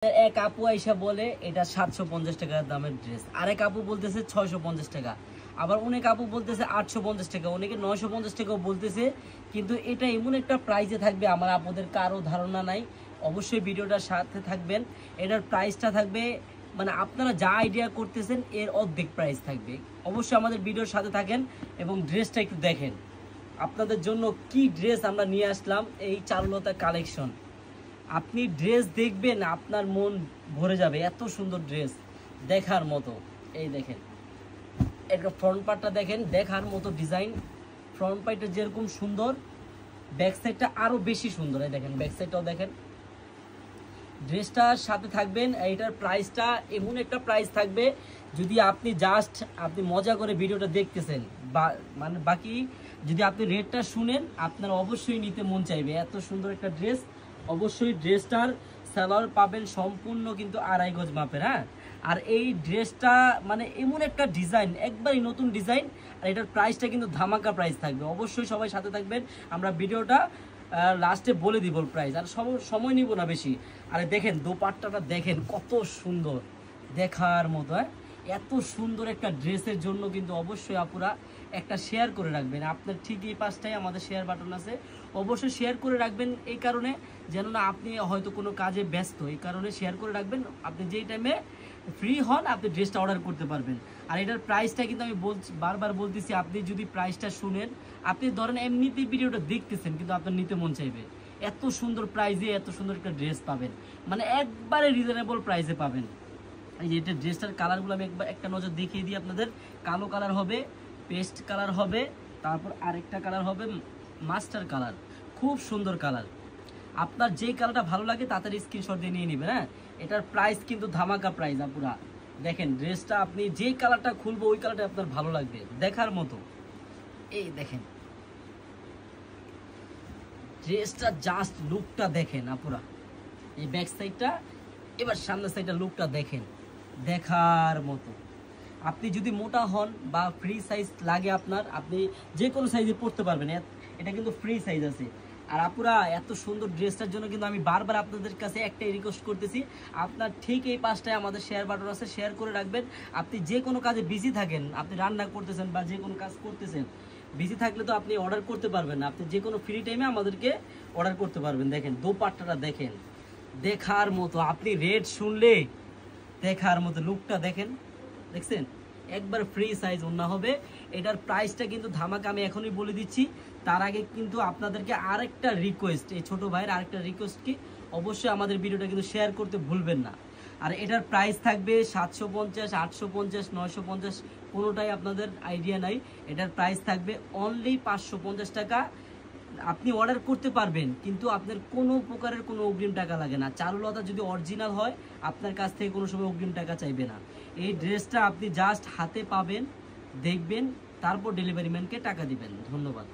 এক আপু আইসা বলে এটা 750 টাকার দামের ড্রেস, আরেক আপু বলতেছে 650 টাকা, আবার অনেক আপু বলতেছে 850 টাকা, অনেকে 950 টাকাও বলতেছে। কিন্তু এটা এমন একটা প্রাইসে থাকবে আমার আপুদের কারো ধারণা নাই। অবশ্যই ভিডিওটার সাথে থাকবেন। এটার প্রাইসটা থাকবে মানে আপনারা যা আইডিয়া করতেছেন এর অর্ধেক প্রাইস থাকবে। অবশ্যই আমাদের ভিডিওর সাথে থাকেন এবং ড্রেসটা একটু দেখেন। আপনাদের জন্য কি ড্রেস আমরা নিয়ে আসলাম, এই চারুলতা কালেকশন। আপনি ড্রেস দেখবেন আপনার মন ভরে যাবে, এত সুন্দর ড্রেস দেখার মতো। এই দেখেন একটা ফ্রন্ট পার্টটা দেখেন, দেখার মতো ডিজাইন। ফ্রন্ট পার্টটা যেরকম সুন্দর, ব্যাক সাইডটা আরো বেশি সুন্দর। এই দেখেন ব্যাক সাইডটাও দেখেন। ড্রেসটার সাথে থাকবেন, এইটার প্রাইসটা এমন একটা প্রাইস থাকবে, যদি আপনি জাস্ট আপনি মজা করে ভিডিওটা দেখতেছেন বা মানে বাকি যদি আপনি রেটটা শুনেন আপনার অবশ্যই নিতে মন চাইবে। এত সুন্দর একটা ড্রেস। অবশ্যই ড্রেসটার সালোয়ার পাবেন সম্পূর্ণ কিন্তু 2.5 গজ মাপের। হ্যাঁ, আর এই ড্রেসটা মানে এমন একটা ডিজাইন, একবারই নতুন ডিজাইন। আর এটার প্রাইসটা কিন্তু ধামাকা প্রাইস থাকবে। অবশ্যই সবাই সাথে থাকবেন, আমরা ভিডিওটা লাস্টে বলে দিব প্রাইস, আর সময় নিব না বেশি। আরে দেখেন দোপাট্টাটা দেখেন কত সুন্দর, দেখার মতো। হ্যাঁ, এত সুন্দর একটা ড্রেসের জন্য কিন্তু অবশ্যই আপুরা একটা শেয়ার করে রাখবেন। আপনার ঠিক এই পাশটাই আমাদের শেয়ার বাটন আছে, অবশ্যই শেয়ার করে রাখবেন। এই কারণে যেন না আপনি হয়তো কোনো কাজে ব্যস্ত, এই কারণে শেয়ার করে রাখবেন। আপনি যেই টাইমে ফ্রি হন আপনি ড্রেসটা অর্ডার করতে পারবেন। আর এটার প্রাইসটা কিন্তু আমি বারবার বলতেছি, আপনি যদি প্রাইসটা শুনেন, আপনি ধরেন এমনিতেই ভিডিওটা দেখতেছেন কিন্তু আপনার নিতে মন চাইবে। এত সুন্দর প্রাইসে এত সুন্দর একটা ড্রেস পাবেন, মানে একবারে রিজনেবল প্রাইসে পাবেন। এই যে এটা ড্রেসটার কালারগুলো আমি একবার একটা নজর দেখিয়ে দিই আপনাদের। কালো কালার হবে, পেস্ট কালার হবে, তারপর আরেকটা কালার হবে মাস্টার কালার। খুব সুন্দর কালার। আপনার যে কালারটা ভালো লাগে তাড়াতাড়ি স্ক্রিনশট দিয়ে নিয়ে নেবেন। হ্যাঁ, এটার প্রাইস কিন্তু ধামাকা প্রাইস আপুরা। দেখেন ড্রেসটা আপনি যে কালারটা খুলবো ওই কালারটা আপনার ভালো লাগবে, দেখার মতো। এই দেখেন ড্রেসটা জাস্ট লুকটা দেখেন আপুরা। এই ব্যাক সাইডটা, এবার সামনের সাইডটা লুকটা দেখেন, দেখার মতো। আপনি যদি মোটা হন বা ফ্রি সাইজ লাগে আপনার, আপনি যে কোনো সাইজে পরতে পারবেন। এটা কিন্তু ফ্রি সাইজ আছে। আর আপুরা এত সুন্দর ড্রেসটার জন্য কিন্তু আমি বারবার আপনাদের কাছে একটাই রিকোয়েস্ট করতেছি, আপনার ঠিক এই পাশটায় আমাদের শেয়ার বাটন আছে, শেয়ার করে রাখবেন। আপনি যে কোনো কাজে বিজি থাকেন, আপনি রান্না করতেছেন বা যে কোনো কাজ করতেছেন, বিজি থাকলে তো আপনি অর্ডার করতে পারবেন না। আপনি যে কোনো ফ্রি টাইমে আমাদেরকে অর্ডার করতে পারবেন। দেখেন দোপাট্টাটা দেখেন, দেখার মতো। আপনি রেট শুনলে দেখার মতো, লুকটা দেখেন, দেখছেন একবার ফ্রি সাইজ ওন্না হবে। এটার প্রাইসটা কিন্তু ধামাকা আমি এখনই বলে দিচ্ছি। তার আগে কিন্তু আপনাদেরকে আরেকটা রিকোয়েস্ট, এই ছোট ভাইয়ের আরেকটা রিকোয়েস্ট কি, অবশ্যই আমাদের ভিডিওটা কিন্তু শেয়ার করতে ভুলবেন না। আর এটার প্রাইস থাকবে 750, 850, 950, কোনোটাই আপনাদের আইডিয়া নাই। এটার প্রাইস থাকবে অনলি 550 টাকা। আপনি অর্ডার করতে পারবেন কিন্তু আপনার কোনো প্রকারের কোনো অগ্রিম টাকা লাগে না। চারুলতা যদি অরিজিনাল হয় আপনার কাছ থেকে কোনো সময় অগ্রিম টাকা চাইবে না। এই ড্রেসটা আপনি জাস্ট হাতে পাবেন, দেখবেন, তারপর ডেলিভারি ম্যানকে টাকা দিবেন। ধন্যবাদ।